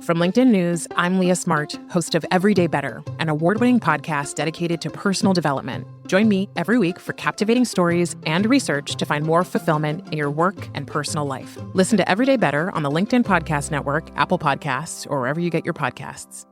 From LinkedIn News, I'm Leah Smart, host of Everyday Better, an award-winning podcast dedicated to personal development. Join me every week for captivating stories and research to find more fulfillment in your work and personal life. Listen to Everyday Better on the LinkedIn Podcast Network, Apple Podcasts, or wherever you get your podcasts.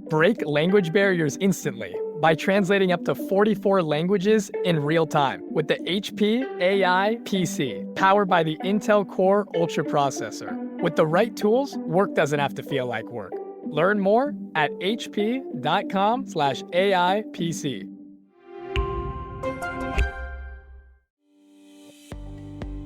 Break language barriers instantly by translating up to 44 languages in real time with the HP AI PC, powered by the Intel Core Ultra processor. With the right tools, work doesn't have to feel like work. Learn more at hp.com/AI PC.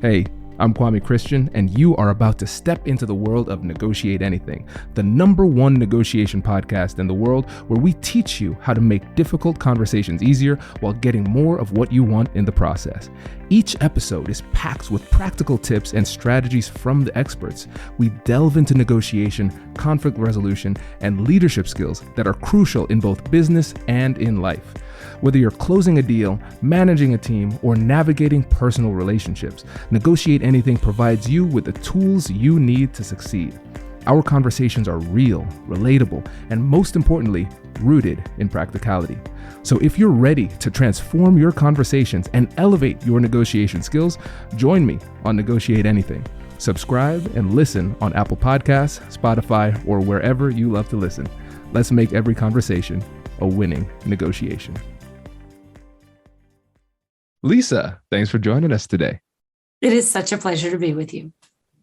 Hey, I'm Kwame Christian, and you are about to step into the world of Negotiate Anything, the #1 negotiation podcast in the world, where we teach you how to make difficult conversations easier while getting more of what you want in the process. Each episode is packed with practical tips and strategies from the experts. We delve into negotiation, conflict resolution, and leadership skills that are crucial in both business and in life. Whether you're closing a deal, managing a team, or navigating personal relationships, Negotiate Anything provides you with the tools you need to succeed. Our conversations are real, relatable, and most importantly, rooted in practicality. So if you're ready to transform your conversations and elevate your negotiation skills, join me on Negotiate Anything. Subscribe and listen on Apple Podcasts, Spotify, or wherever you love to listen. Let's make every conversation a winning negotiation. Lisa, thanks for joining us today. It is such a pleasure to be with you.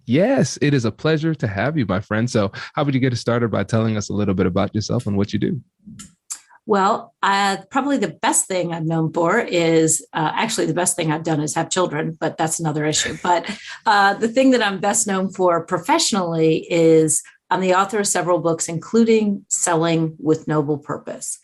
Yes, it is a pleasure to have you, my friend. So how would you get us started by telling us a little bit about yourself and what you do? Well, probably the best thing I'm known for is actually the best thing I've done is have children, but that's another issue. But the thing that I'm best known for professionally is I'm the author of several books, including Selling with Noble Purpose.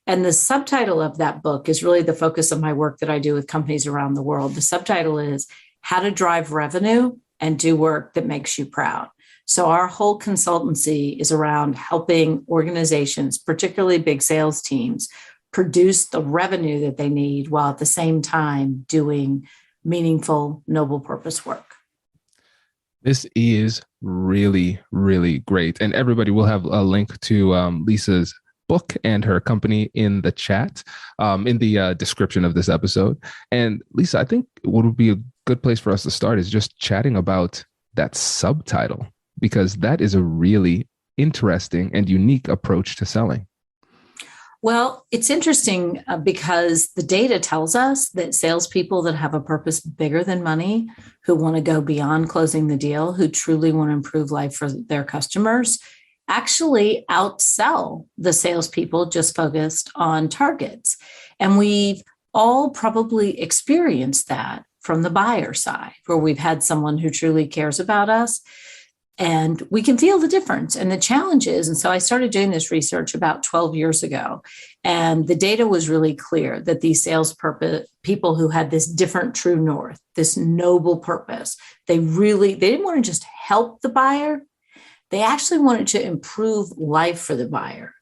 And the subtitle of that book is really the focus of my work that I do with companies around the world. The subtitle is How to Drive Revenue and Do Work That Makes You Proud. So our whole consultancy is around helping organizations, particularly big sales teams, produce the revenue that they need while at the same time doing meaningful, noble purpose work. This is really, really great. And everybody will have a link to Lisa's book and her company in the chat, in the description of this episode. And Lisa, I think what would be a good place for us to start is just chatting about that subtitle, because that is a really interesting and unique approach to selling. Well, it's interesting because the data tells us that salespeople that have a purpose bigger than money, who want to go beyond closing the deal, who truly want to improve life for their customers, actually outsell the salespeople just focused on targets. And we've all probably experienced that from the buyer side, where we've had someone who truly cares about us and we can feel the difference and the challenges. And so I started doing this research about 12 years ago. And the data was really clear that these sales people who had this different true north, this noble purpose, they didn't want to just help the buyer. They actually wanted to improve life for the buyer.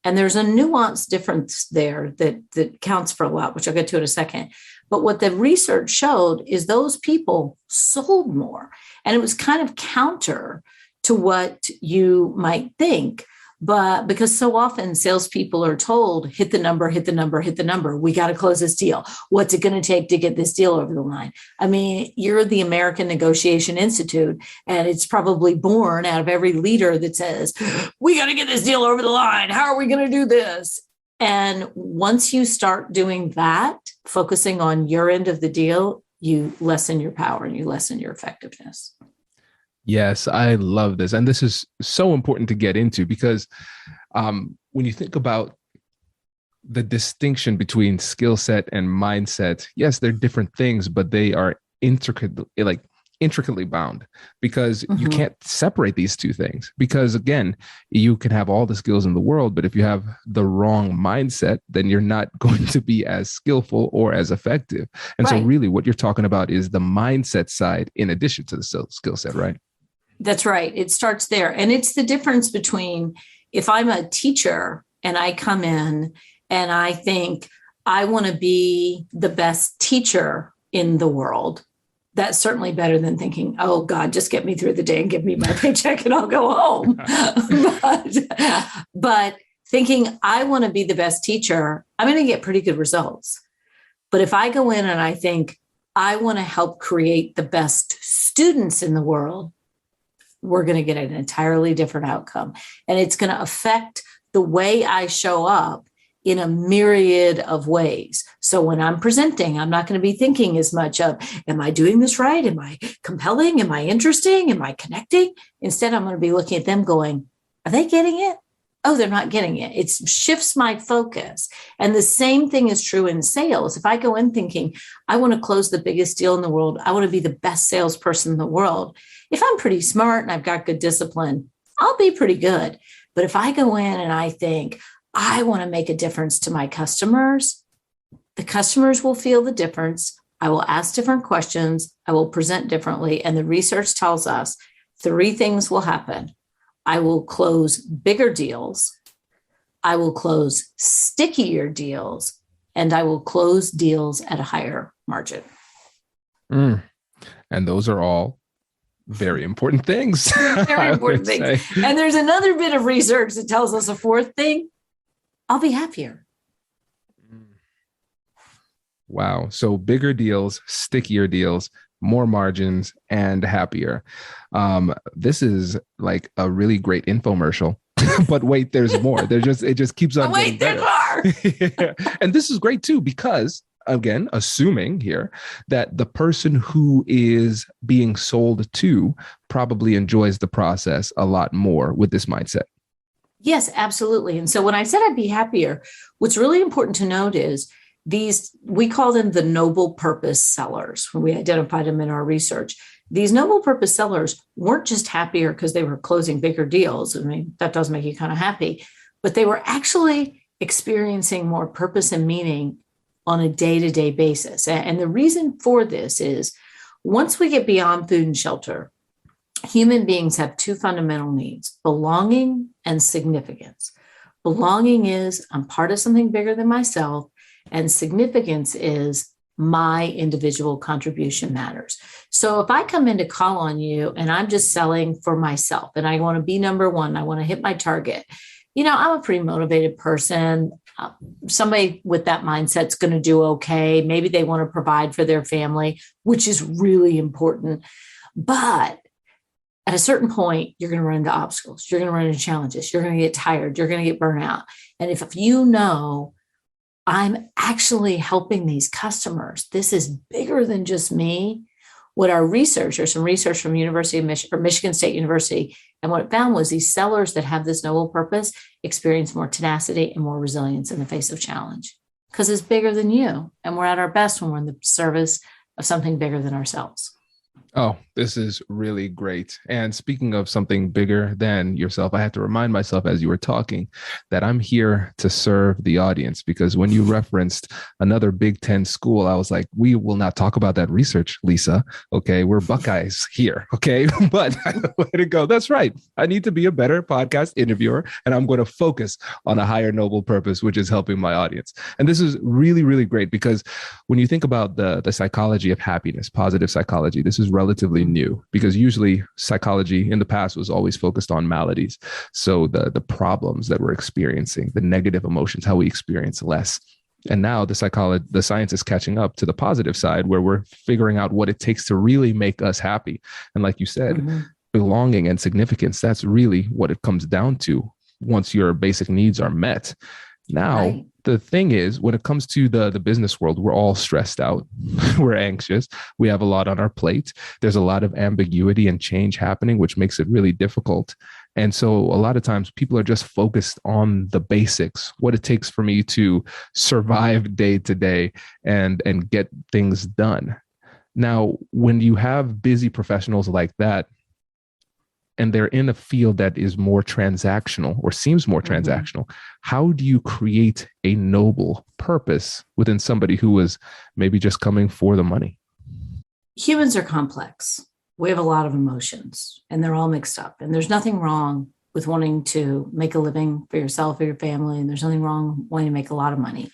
And there's a nuanced difference there that counts for a lot, which I'll get to in a second. But what the research showed is those people sold more. And it was kind of counter to what you might think. But because so often salespeople are told, hit the number, hit the number, hit the number. We got to close this deal. What's it going to take to get this deal over the line? I mean, you're the American Negotiation Institute, and it's probably born out of every leader that says, we got to get this deal over the line. How are we going to do this? And once you start doing that, focusing on your end of the deal, you lessen your power and you lessen your effectiveness. Yes, I love this. And this is so important to get into because when you think about the distinction between skill set and mindset, yes, they're different things, but they are intricately bound because you can't separate these two things. Because again, you can have all the skills in the world, but if you have the wrong mindset, then you're not going to be as skillful or as effective. And so really what you're talking about is the mindset side in addition to the skill set, right? That's right. It starts there. And it's the difference between if I'm a teacher and I come in and I think I want to be the best teacher in the world, That's certainly better than thinking, oh God, just get me through the day and give me my paycheck and I'll go home. but thinking I want to be the best teacher, I'm going to get pretty good results. But if I go in and I think I want to help create the best students in the world, we're going to get an entirely different outcome. And it's going to affect the way I show up in a myriad of ways. So when I'm presenting, I'm not going to be thinking as much of, am I doing this right? Am I compelling? Am I interesting? Am I connecting? Instead, I'm going to be looking at them going, are they getting it? Oh, they're not getting it. It shifts my focus. And the same thing is true in sales. If I go in thinking, I want to close the biggest deal in the world, I want to be the best salesperson in the world. If I'm pretty smart and I've got good discipline, I'll be pretty good. But if I go in and I think, I want to make a difference to my customers, the customers will feel the difference. I will ask different questions. I will present differently. And the research tells us 3 things will happen. I will close bigger deals. I will close stickier deals, and I will close deals at a higher margin. And those are all very important things. Very important things. And there's another bit of research that tells us a 4th thing. I'll be happier. Wow. So bigger deals, stickier deals, more margins, and happier. This is like a really great infomercial. But wait, there's more. It just keeps on getting better. Yeah. And this is great too, because again, assuming here that the person who is being sold to probably enjoys the process a lot more with this mindset. Yes, absolutely. And so when I said I'd be happier, what's really important to note is we call them the noble purpose sellers when we identified them in our research. These noble purpose sellers weren't just happier because they were closing bigger deals. I mean, that does make you kind of happy, but they were actually experiencing more purpose and meaning on a day-to-day basis. And the reason for this is once we get beyond food and shelter, human beings have 2 fundamental needs, belonging and significance. Belonging is I'm part of something bigger than myself, and significance is my individual contribution matters. So if I come in to call on you and I'm just selling for myself and I want to be number 1, I want to hit my target, I'm a pretty motivated person. Somebody with that mindset's going to do okay. Maybe they want to provide for their family, which is really important. But at a certain point, you're going to run into obstacles. You're going to run into challenges. You're going to get tired. You're going to get burnt out. And if I'm actually helping these customers, this is bigger than just me. What our research, or some research from University of Michigan or Michigan State University, and what it found was these sellers that have this noble purpose experience more tenacity and more resilience in the face of challenge because it's bigger than you. And we're at our best when we're in the service of something bigger than ourselves. Oh, this is really great. And speaking of something bigger than yourself, I had to remind myself as you were talking that I'm here to serve the audience, because when you referenced another Big Ten school, I was like, we will not talk about that research, Lisa. Okay, we're Buckeyes here. Okay, but I let it go. That's right. I need to be a better podcast interviewer, and I'm going to focus on a higher noble purpose, which is helping my audience. And this is really, really great because when you think about the psychology of happiness, positive psychology, this is relatively new, because usually psychology in the past was always focused on maladies. So the problems that we're experiencing, the negative emotions, how we experience less. And now the science is catching up to the positive side, where we're figuring out what it takes to really make us happy. And like you said, belonging and significance, that's really what it comes down to once your basic needs are met. Now, the thing is, when it comes to the business world, we're all stressed out. We're anxious. We have a lot on our plate. There's a lot of ambiguity and change happening, which makes it really difficult. And so a lot of times people are just focused on the basics, what it takes for me to survive day to day and get things done. Now, when you have busy professionals like that, and they're in a field that is more transactional or seems more transactional, how do you create a noble purpose within somebody who is maybe just coming for the money? Humans are complex. We have a lot of emotions and they're all mixed up. And there's nothing wrong with wanting to make a living for yourself or your family. And there's nothing wrong wanting to make a lot of money.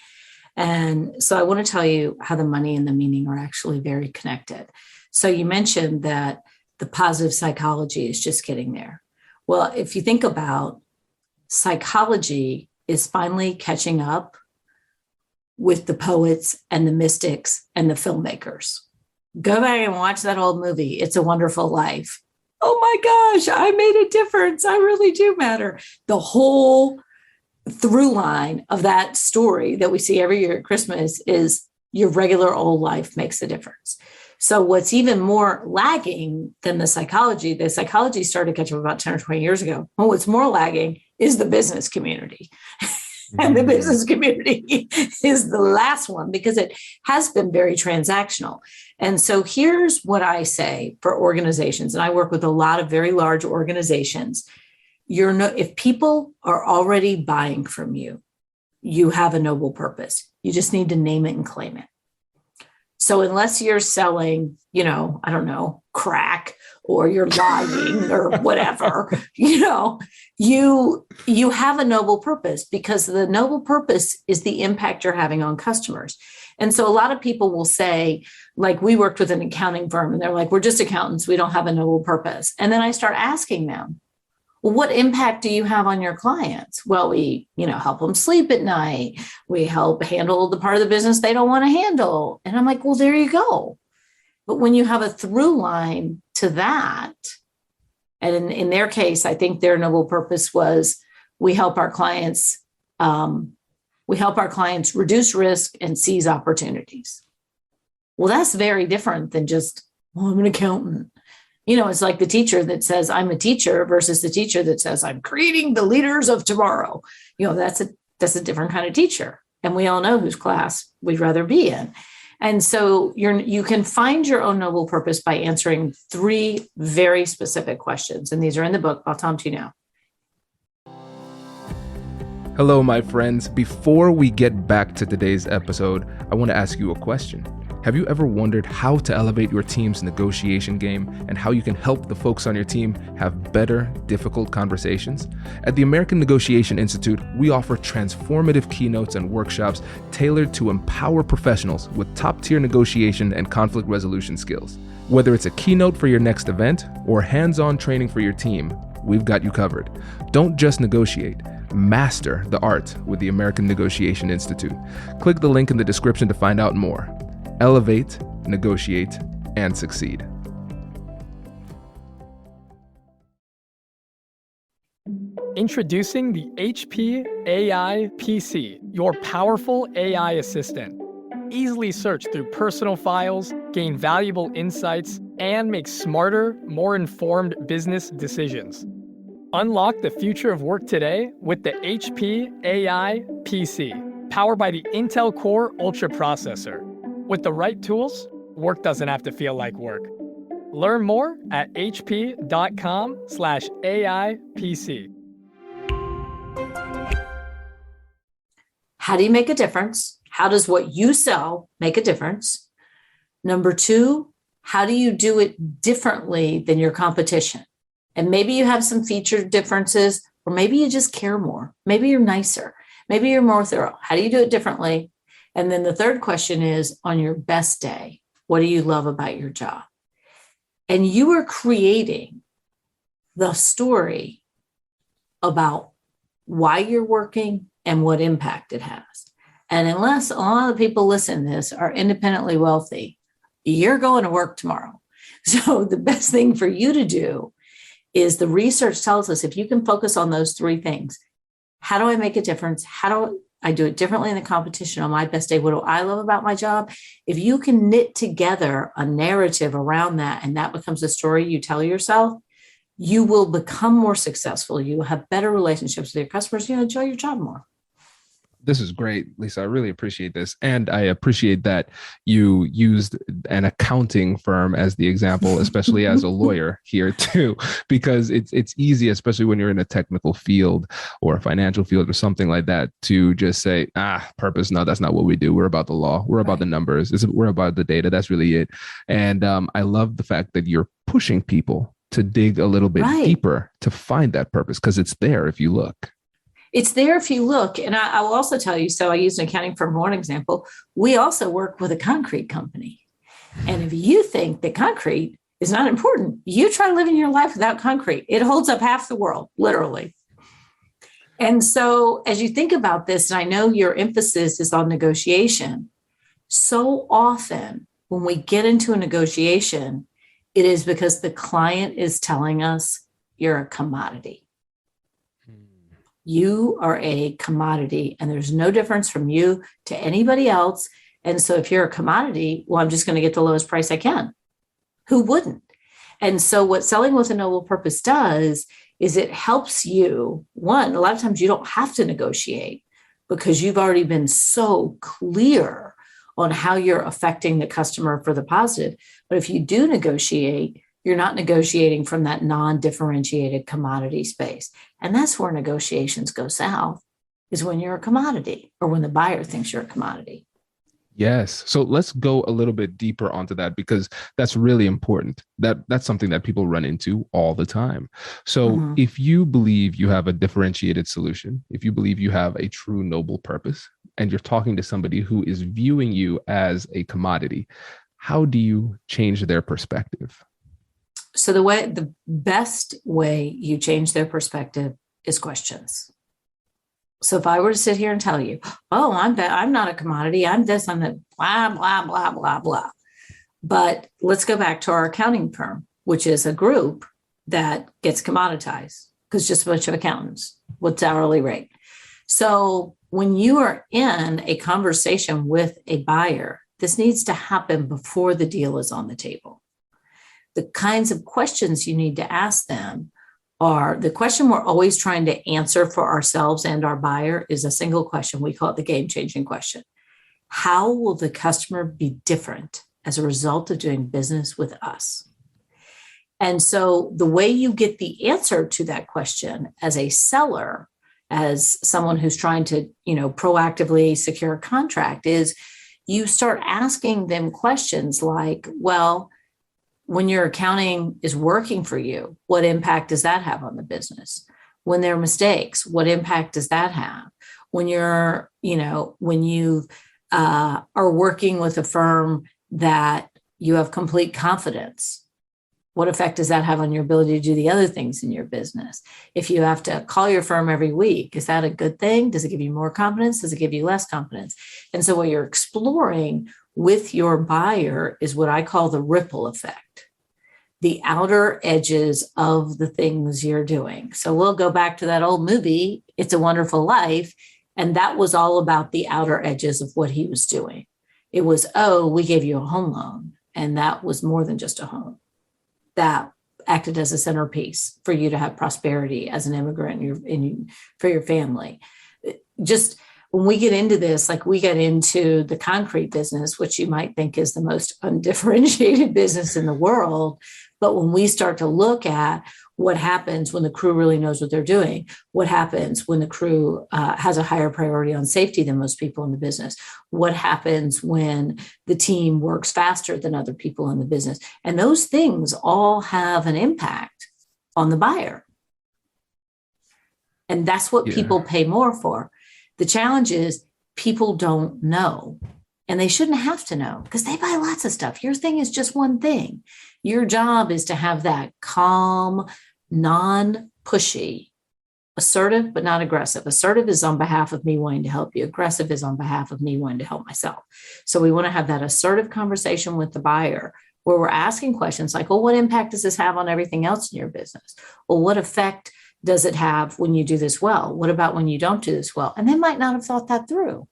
And so I want to tell you how the money and the meaning are actually very connected. So you mentioned that the positive psychology is just getting there. Well, if you think about psychology is finally catching up with the poets and the mystics and the filmmakers. Go back and watch that old movie, It's a Wonderful Life. Oh my gosh, I made a difference. I really do matter. The whole through line of that story that we see every year at Christmas is your regular old life makes a difference. So what's even more lagging than the psychology started catching up about 10 or 20 years ago. And what's more lagging is the business community. And the business community is the last one because it has been very transactional. And so here's what I say for organizations, and I work with a lot of very large organizations. If people are already buying from you, you have a noble purpose. You just need to name it and claim it. So unless you're selling, I don't know, crack, or you're lying or whatever, you have a noble purpose, because the noble purpose is the impact you're having on customers. And so a lot of people will say, like, we worked with an accounting firm and they're like, we're just accountants. We don't have a noble purpose. And then I start asking them, well, what impact do you have on your clients? Well, we, help them sleep at night. We help handle the part of the business they don't want to handle. And I'm like, well, there you go. But when you have a through line to that, and in their case, I think their noble purpose was we help our clients reduce risk and seize opportunities. Well, that's very different than just, well, I'm an accountant. It's like the teacher that says, I'm a teacher versus the teacher that says, I'm creating the leaders of tomorrow. That's a different kind of teacher. And we all know whose class we'd rather be in. And so you can find your own noble purpose by answering 3 very specific questions. And these are in the book. I'll tell them to you now. Hello, my friends. Before we get back to today's episode, I want to ask you a question. Have you ever wondered how to elevate your team's negotiation game and how you can help the folks on your team have better, difficult conversations? At the American Negotiation Institute, we offer transformative keynotes and workshops tailored to empower professionals with top-tier negotiation and conflict resolution skills. Whether it's a keynote for your next event or hands-on training for your team, we've got you covered. Don't just negotiate. Master the art with the American Negotiation Institute. Click the link in the description to find out more. Elevate, negotiate, and succeed. Introducing the HP AI PC, your powerful AI assistant. Easily search through personal files, gain valuable insights, and make smarter, more informed business decisions. Unlock the future of work today with the HP AI PC, powered by the Intel Core Ultra processor. With the right tools, work doesn't have to feel like work. Learn more at hp.com/AIPC. How do you make a difference? How does what you sell make a difference? Number 2, how do you do it differently than your competition? And maybe you have some feature differences, or maybe you just care more. Maybe you're nicer. Maybe you're more thorough. How do you do it differently? And then the third question is, on your best day, what do you love about your job? And you are creating the story about why you're working and what impact it has. And unless a lot of the people listening to this are independently wealthy, you're going to work tomorrow. So the best thing for you to do is, the research tells us, if you can focus on those 3 things, how do I make a difference? How do I do it differently in the competition? On my best day, what do I love about my job? If you can knit together a narrative around that, and that becomes a story you tell yourself, you will become more successful. You will have better relationships with your customers. You'll enjoy your job more. This is great, Lisa. I really appreciate this. And I appreciate that you used an accounting firm as the example, especially as a lawyer here too, because it's easy, especially when you're in a technical field or a financial field or something like that, to just say, purpose. No, that's not what we do. We're about the law. We're about the numbers. We're about the data. That's really it. And I love the fact that you're pushing people to dig a little bit deeper to find that purpose, because it's there if you look. It's there if you look. And I will also tell you, so I used an accounting firm for one example. We also work with a concrete company. And if you think that concrete is not important, you try living your life without concrete. It holds up half the world, literally. And so as you think about this, and I know your emphasis is on negotiation, so often when we get into a negotiation, it is because the client is telling us you're a commodity. You are a commodity, and there's no difference from you to anybody else. And so if you're a commodity, well, I'm just going to get the lowest price I can. Who wouldn't? And so what selling with a noble purpose does is it helps you. One, a lot of times you don't have to negotiate because you've already been so clear on how you're affecting the customer for the positive. But if you do negotiate, you're not negotiating from that non-differentiated commodity space. And that's where negotiations go south, is when you're a commodity or when the buyer thinks you're a commodity. Yes. So let's go a little bit deeper onto that, because that's really important. That's something that people run into all the time. So if you believe you have a differentiated solution, if you believe you have a true noble purpose, and you're talking to somebody who is viewing you as a commodity, how do you change their perspective? So the best way you change their perspective is questions. So if I were to sit here and tell you, oh, I'm not a commodity, I'm this, I'm that, blah, blah, blah, blah, blah. But let's go back to our accounting firm, which is a group that gets commoditized because just a bunch of accountants. What's hourly rate? So when you are in a conversation with a buyer, this needs to happen before the deal is on the table. The kinds of questions you need to ask them are, the question we're always trying to answer for ourselves and our buyer is a single question. We call it the game-changing question. How will the customer be different as a result of doing business with us? And so the way you get the answer to that question as a seller, as someone who's trying to, proactively secure a contract, is you start asking them questions like, well, when your accounting is working for you, what impact does that have on the business? When there are mistakes, what impact does that have? When when you are working with a firm that you have complete confidence, what effect does that have on your ability to do the other things in your business? If you have to call your firm every week, is that a good thing? Does it give you more confidence? Does it give you less confidence? And so what you're exploring with your buyer is what I call the ripple effect, the outer edges of the things you're doing. So we'll go back to that old movie, It's a Wonderful Life. And that was all about the outer edges of what he was doing. It was, oh, we gave you a home loan. And that was more than just a home. That acted as a centerpiece for you to have prosperity as an immigrant for your family. Just when we get into this, like we get into the concrete business, which you might think is the most undifferentiated business in the world. But when we start to look at what happens when the crew really knows what they're doing, what happens when the crew has a higher priority on safety than most people in the business, what happens when the team works faster than other people in the business, and those things all have an impact on the buyer. And that's what people pay more for. The challenge is people don't know, and they shouldn't have to know because they buy lots of stuff. Your thing is just one thing. Your job is to have that calm, non-pushy, assertive, but not aggressive. Assertive is on behalf of me wanting to help you. Aggressive is on behalf of me wanting to help myself. So we want to have that assertive conversation with the buyer where we're asking questions like, well, what impact does this have on everything else in your business? Well, what effect does it have when you do this well? What about when you don't do this well? And they might not have thought that through.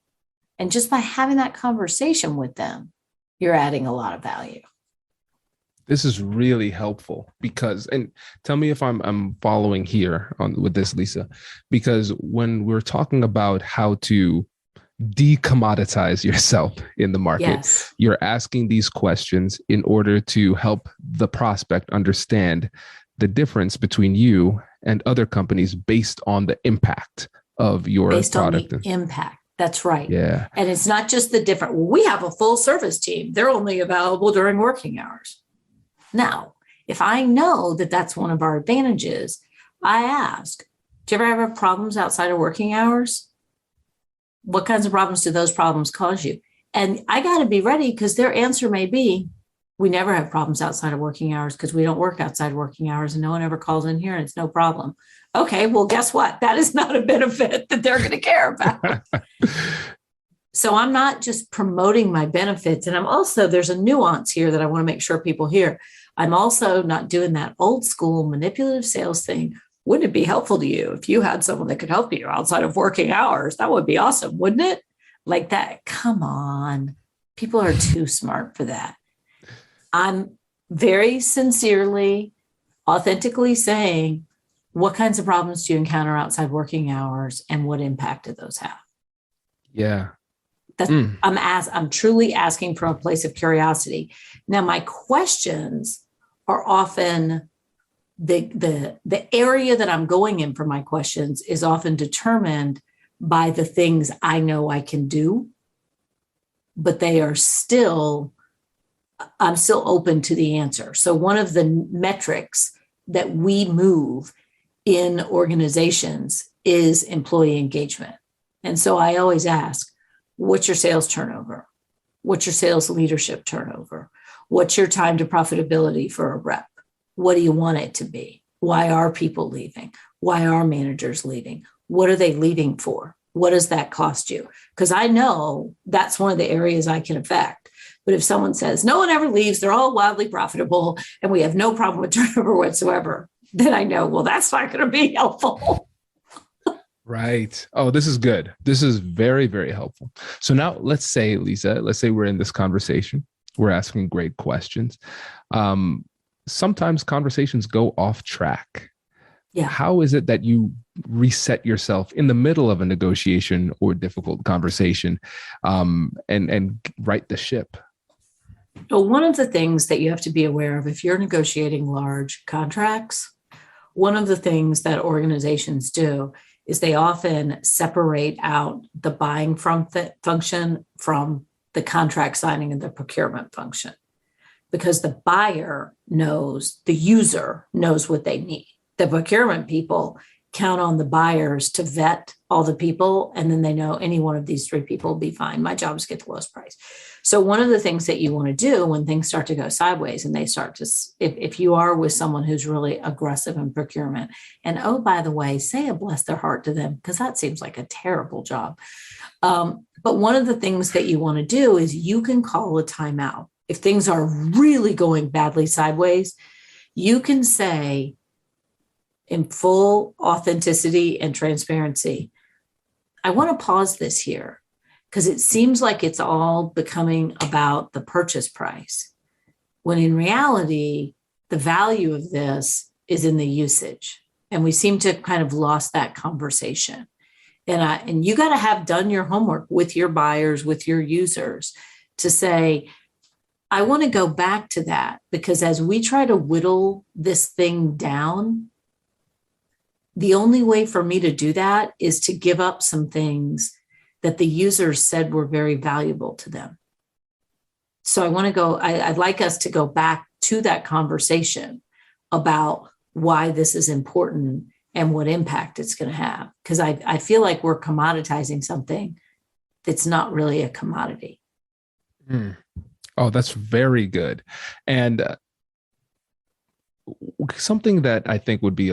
And just by having that conversation with them, you're adding a lot of value. This is really helpful because, and tell me if I'm following here with this, Lisa, because when we're talking about how to decommoditize yourself in the market, you're asking these questions in order to help the prospect understand the difference between you and other companies based on the impact of your product. On the impact. That's right. Yeah. And it's not just the different, we have a full service team. They're only available during working hours. Now, if I know that that's one of our advantages, I ask, do you ever have problems outside of working hours? What kinds of problems do those problems cause you? And I got to be ready because their answer may be, We never have problems outside of working hours because we don't work outside working hours and no one ever calls in here and it's no problem. Okay, well, guess what? That is not a benefit that they're going to care about. So I'm not just promoting my benefits. And there's a nuance here that I want to make sure people hear. I'm also not doing that old school manipulative sales thing. Wouldn't it be helpful to you if you had someone that could help you outside of working hours? That would be awesome, wouldn't it? Like that. Come on. People are too smart for that. I'm very sincerely, authentically saying, what kinds of problems do you encounter outside working hours and what impact do those have? Yeah. I'm truly asking from a place of curiosity. Now, my questions are often the area that I'm going in for my questions is often determined by the things I know I can do, but I'm still open to the answer. So one of the metrics that we move in organizations is employee engagement. And so I always ask, what's your sales turnover? What's your sales leadership turnover? What's your time to profitability for a rep? What do you want it to be? Why are people leaving? Why are managers leaving? What are they leaving for? What does that cost you? Because I know that's one of the areas I can affect. But if someone says, no one ever leaves, they're all wildly profitable, and we have no problem with turnover whatsoever, then I know, well, that's not going to be helpful. Right. Oh, this is good. This is very, very helpful. So now let's say, Lisa, we're in this conversation. We're asking great questions. Sometimes conversations go off track. Yeah. How is it that you reset yourself in the middle of a negotiation or difficult conversation and right the ship? So one of the things that you have to be aware of if you're negotiating large contracts, one of the things that organizations do is they often separate out the buying function from the contract signing and the procurement function, because the buyer knows, the user knows what they need. The procurement people count on the buyers to vet all the people, and then they know any one of these three people will be fine. My job is to get the lowest price. So one of the things that you want to do when things start to go sideways and they start to, if you are with someone who's really aggressive in procurement, and oh, by the way, say a bless their heart to them, because that seems like a terrible job. But one of the things that you want to do is you can call a timeout. If things are really going badly sideways, you can say in full authenticity and transparency, I want to pause this here because it seems like it's all becoming about the purchase price, when in reality, the value of this is in the usage. And we seem to kind of lost that conversation. And you got to have done your homework with your buyers, with your users to say, I want to go back to that, because as we try to whittle this thing down, the only way for me to do that is to give up some things that the users said were very valuable to them. So I'd like us to go back to that conversation about why this is important and what impact it's going to have. Because I feel like we're commoditizing something that's not really a commodity. Oh, that's very good. And something that I think would be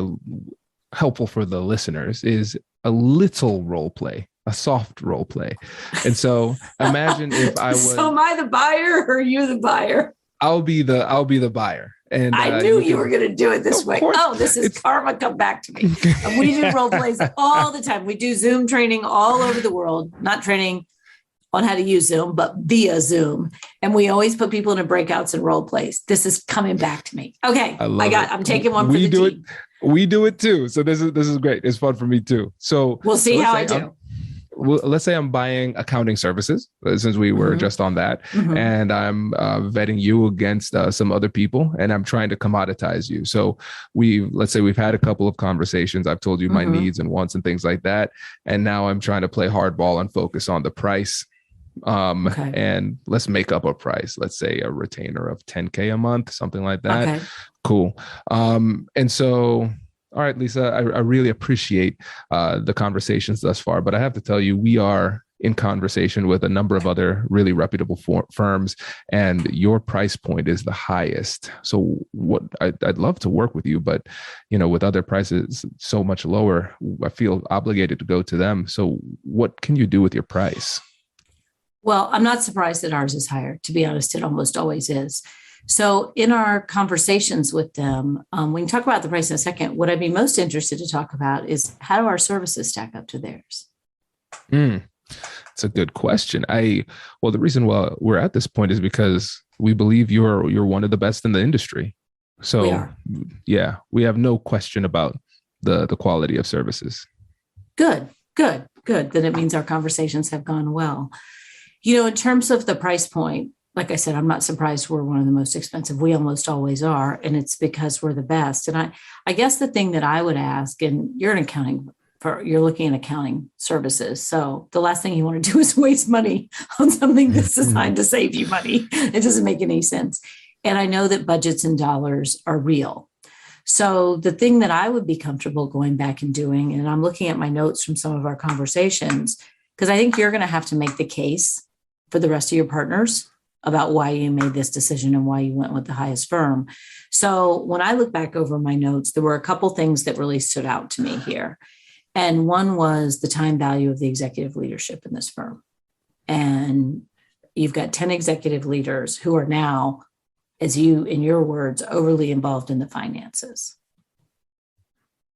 helpful for the listeners is a little role play, a soft role play. And so imagine if I was. So am I the buyer or are you the buyer? I'll be the buyer. And I knew you were going to do it this way. Oh, this is karma. Come back to me. We do role plays all the time. We do Zoom training all over the world, not training on how to use Zoom, but via Zoom. And we always put people in breakouts and role plays. This is coming back to me. Okay. I'm taking one for the team. We do it too. So this is great. It's fun for me too. So we'll see how I do. Let's say I'm buying accounting services, since we were just on that, and I'm vetting you against some other people, and I'm trying to commoditize you. So let's say we've had a couple of conversations. I've told you my needs and wants and things like that. And now I'm trying to play hardball and focus on the price. And let's make up a price. Let's say a retainer of $10K a month, something like that. Okay. Cool. And so, all right, Lisa, I really appreciate the conversations thus far, but I have to tell you, we are in conversation with a number of other really reputable firms, and your price point is the highest. So what I'd love to work with you, but with other prices so much lower, I feel obligated to go to them. So what can you do with your price? Well, I'm not surprised that ours is higher. To be honest, it almost always is. So in our conversations with them, we can talk about the price in a second. What I'd be most interested to talk about is how do our services stack up to theirs? It's a good question. The reason why we're at this point is because we believe you're one of the best in the industry. So we are. Yeah, we have no question about the quality of services. Good. Then it means our conversations have gone well. In terms of the price point, like I said, I'm not surprised we're one of the most expensive. We almost always are. And it's because we're the best. And I guess the thing that I would ask, and you're looking at accounting services. So the last thing you want to do is waste money on something that's designed to save you money. It doesn't make any sense. And I know that budgets and dollars are real. So the thing that I would be comfortable going back and doing, and I'm looking at my notes from some of our conversations, because I think you're going to have to make the case for the rest of your partners about why you made this decision and why you went with the highest firm. So when I look back over my notes, there were a couple things that really stood out to me here. And one was the time value of the executive leadership in this firm. And you've got 10 executive leaders who are now, as you, in your words, overly involved in the finances.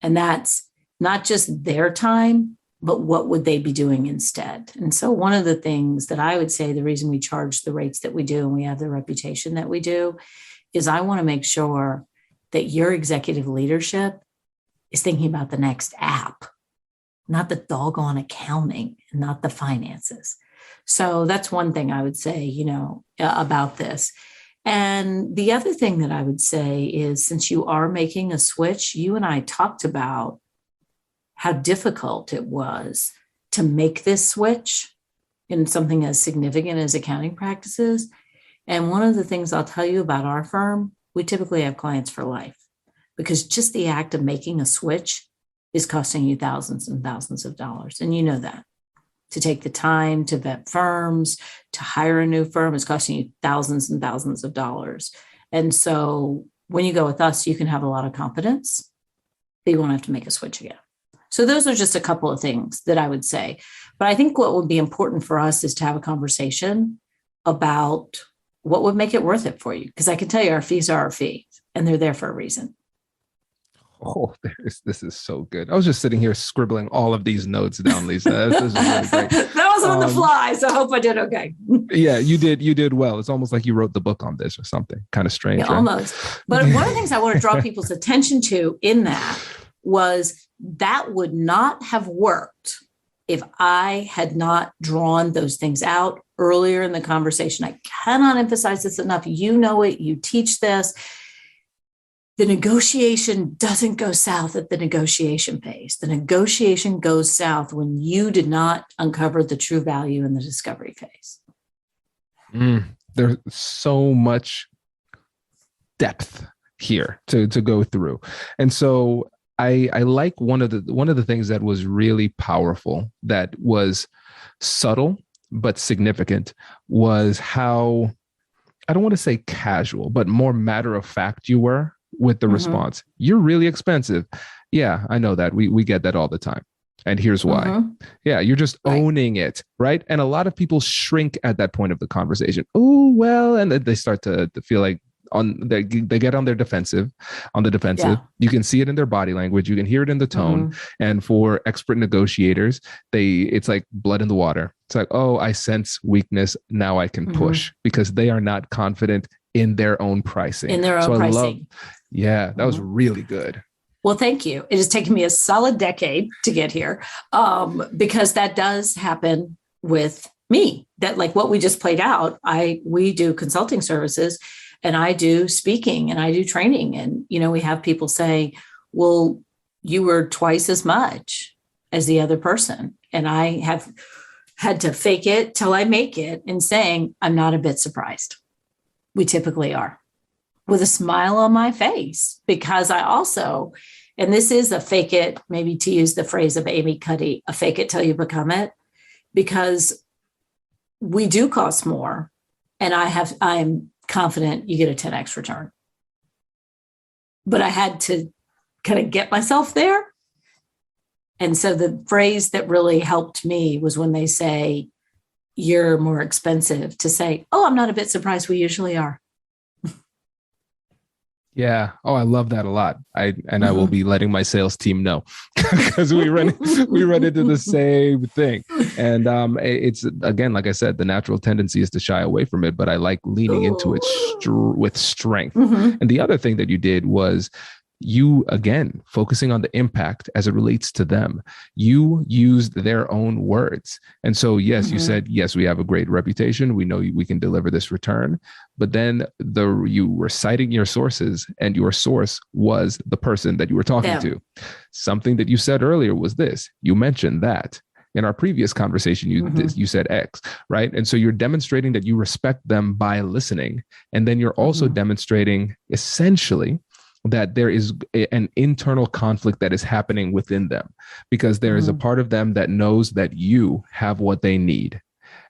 And that's not just their time, but what would they be doing instead? And so one of the things that I would say, the reason we charge the rates that we do and we have the reputation that we do, is I want to make sure that your executive leadership is thinking about the next app, not the doggone accounting, and not the finances. So that's one thing I would say, about this. And the other thing that I would say is, since you are making a switch, you and I talked about how difficult it was to make this switch in something as significant as accounting practices. And one of the things I'll tell you about our firm, we typically have clients for life, because just the act of making a switch is costing you thousands and thousands of dollars. And you know that. To take the time to vet firms, to hire a new firm is costing you thousands and thousands of dollars. And so when you go with us, you can have a lot of confidence that you won't have to make a switch again. So those are just a couple of things that I would say. But I think what would be important for us is to have a conversation about what would make it worth it for you. Because I can tell you our fees are our fees, and they're there for a reason. Oh, this is so good. I was just sitting here scribbling all of these notes down, Lisa. This is really great. That was on the fly, so I hope I did okay. Yeah, you did well. It's almost like you wrote the book on this or something. Kind of strange. Yeah, right? Almost. But one of the things I want to draw people's attention to in that was that would not have worked if I had not drawn those things out earlier in the conversation. I cannot emphasize this enough. You know it. You teach this. The negotiation doesn't go south at the negotiation phase. The negotiation goes south when you did not uncover the true value in the discovery phase. There's so much depth here to go through. And so I like one of the things that was really powerful, that was subtle but significant, was how, I don't want to say casual, but more matter of fact you were with the response. You're really expensive. Yeah, I know that. We get that all the time. And here's why. Yeah, you're just owning it, right? And a lot of people shrink at that point of the conversation. Oh, well, and they start to feel like they get on the defensive. Yeah. You can see it in their body language. You can hear it in the tone. And for expert negotiators, it's like blood in the water. It's like, oh, I sense weakness. Now I can push, because they are not confident in their own pricing. That was really good. Well, thank you. It has taken me a solid decade to get here, because that does happen with me. That, like what we just played out, we do consulting services, and I do speaking, and I do training. And, we have people say, well, you were twice as much as the other person. And I have had to fake it till I make it, and saying, I'm not a bit surprised. We typically are, with a smile on my face, because I also, and this is a fake it, maybe to use the phrase of Amy Cuddy, a fake it till you become it. because we do cost more. And I'm confident you get a 10x return. But I had to kind of get myself there. And so the phrase that really helped me was when they say, you're more expensive, to say, oh, I'm not a bit surprised, we usually are. Yeah. Oh, I love that a lot. I will be letting my sales team know because we run into the same thing. And it's, again, like I said, the natural tendency is to shy away from it, but I like leaning into it with strength. And the other thing that you did was you, again, focusing on the impact as it relates to them. You used their own words. And so, yes, you said, yes, we have a great reputation. We know we can deliver this return. But then you were citing your sources, and your source was the person that you were talking to. Something that you said earlier was this. You mentioned that. In our previous conversation, you said X, right? And so you're demonstrating that you respect them by listening. And then you're also demonstrating essentially that there is an internal conflict that is happening within them, because there is a part of them that knows that you have what they need.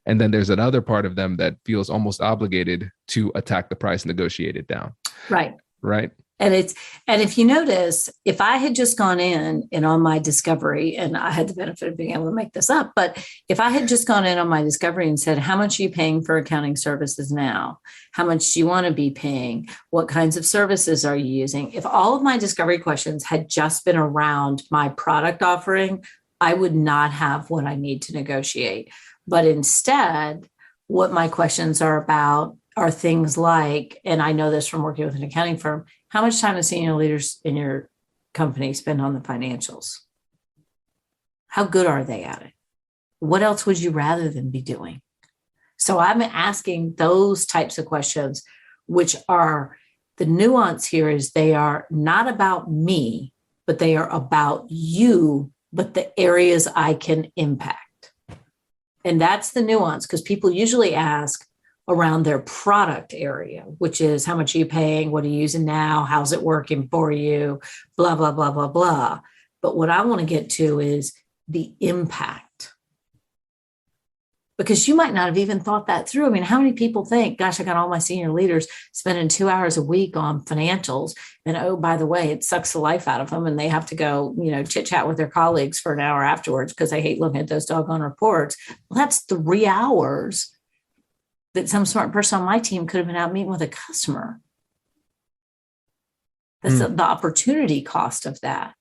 And then there's another part of them that feels almost obligated to attack the price, negotiate it down. Right. Right. And if you notice, if I had just gone in and on my discovery, and I had the benefit of being able to make this up, but if I had just gone in on my discovery and said, how much are you paying for accounting services now? How much do you want to be paying? What kinds of services are you using? If all of my discovery questions had just been around my product offering, I would not have what I need to negotiate. But instead, what my questions are about are things like, and I know this from working with an accounting firm, how much time do senior leaders in your company spend on the financials? How good are they at it? What else would you rather than be doing? So I'm asking those types of questions, which are, the nuance here is they are not about me, but they are about you, but the areas I can impact. And that's the nuance, because people usually ask around their product area, which is how much are you paying? What are you using now? How's it working for you? Blah, blah, blah, blah, blah. But what I want to get to is the impact. Because you might not have even thought that through. I mean, how many people think, gosh, I got all my senior leaders spending 2 hours a week on financials. And oh, by the way, it sucks the life out of them. And they have to go, chit chat with their colleagues for an hour afterwards because they hate looking at those doggone reports. Well, that's 3 hours that some smart person on my team could have been out meeting with a customer. That's the opportunity cost of that.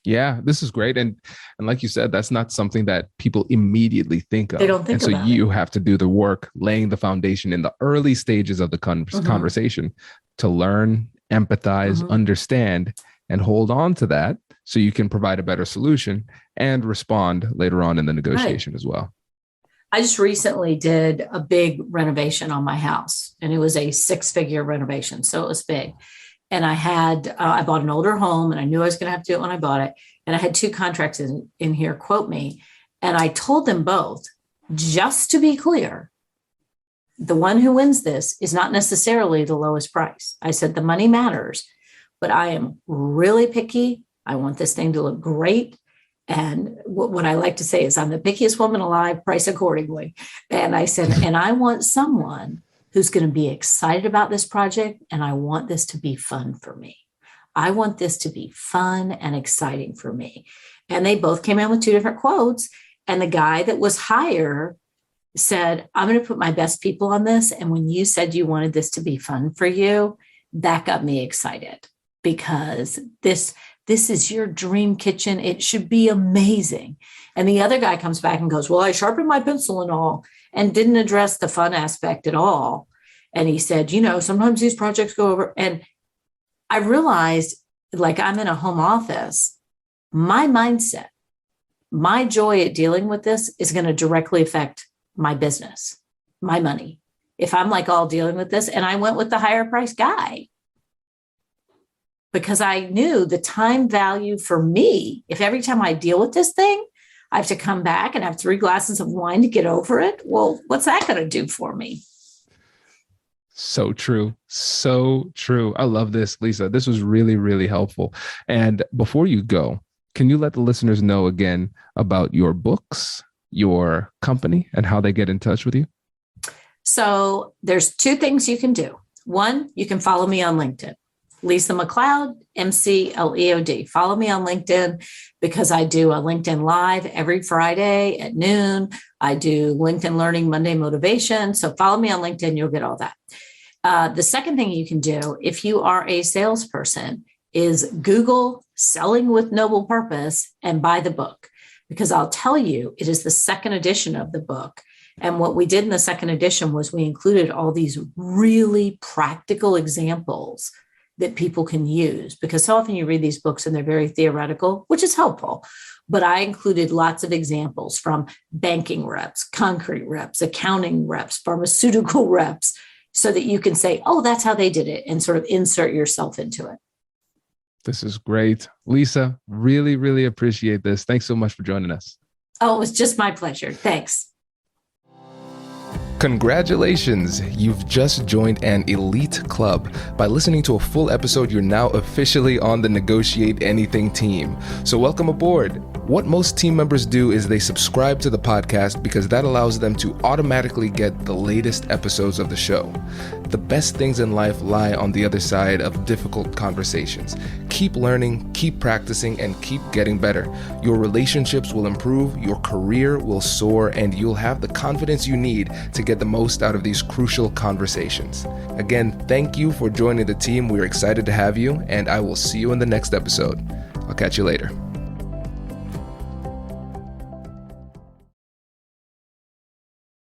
Yeah, this is great. And like you said, that's not something that people immediately think of. They don't think about it. You have to do the work, laying the foundation in the early stages of the conversation to learn, empathize, understand, and hold on to that so you can provide a better solution and respond later on in the negotiation as well. I just recently did a big renovation on my house, and it was a 6-figure renovation. So it was big. And I bought an older home, and I knew I was going to have to do it when I bought it. And I had 2 contractors in here quote me. And I told them both, just to be clear, the one who wins this is not necessarily the lowest price. I said, the money matters, but I am really picky. I want this thing to look great. And what I like to say is, I'm the pickiest woman alive, price accordingly. And I said, and I want someone who's going to be excited about this project. And I want this to be fun for me. I want this to be fun and exciting for me. And they both came in with 2 different quotes. And the guy that was higher said, I'm going to put my best people on this. And when you said you wanted this to be fun for you, that got me excited, because this is your dream kitchen. It should be amazing. And the other guy comes back and goes, well, I sharpened my pencil and all, and didn't address the fun aspect at all. And he said, sometimes these projects go over. And I realized, like, I'm in a home office, my mindset, my joy at dealing with this is going to directly affect my business, my money. If I'm like all dealing with this, and I went with the higher price guy, because I knew the time value for me, if every time I deal with this thing, I have to come back and have 3 glasses of wine to get over it. Well, what's that going to do for me? So true. So true. I love this, Lisa. This was really, really helpful. And before you go, can you let the listeners know again about your books, your company and how they get in touch with you? So there's two things you can do. One, you can follow me on LinkedIn. Lisa McLeod, McLeod. Follow me on LinkedIn because I do a LinkedIn Live every Friday at noon. I do LinkedIn Learning Monday Motivation. So follow me on LinkedIn, you'll get all that. The second thing you can do if you are a salesperson is Google Selling with Noble Purpose and buy the book, because I'll tell you, it is the second edition of the book. And what we did in the second edition was we included all these really practical examples that people can use, because so often you read these books and they're very theoretical, which is helpful. But I included lots of examples from banking reps, concrete reps, accounting reps, pharmaceutical reps, so that you can say, oh, that's how they did it, and sort of insert yourself into it. This is great. Lisa, really, really appreciate this. Thanks so much for joining us. Oh, it was just my pleasure. Thanks. Congratulations! You've just joined an elite club. By listening to a full episode, you're now officially on the Negotiate Anything team. So welcome aboard. What most team members do is they subscribe to the podcast because that allows them to automatically get the latest episodes of the show. The best things in life lie on the other side of difficult conversations. Keep learning, keep practicing, and keep getting better. Your relationships will improve, your career will soar, and you'll have the confidence you need to get the most out of these crucial conversations. Again, thank you for joining the team. We're excited to have you, and I will see you in the next episode. I'll catch you later.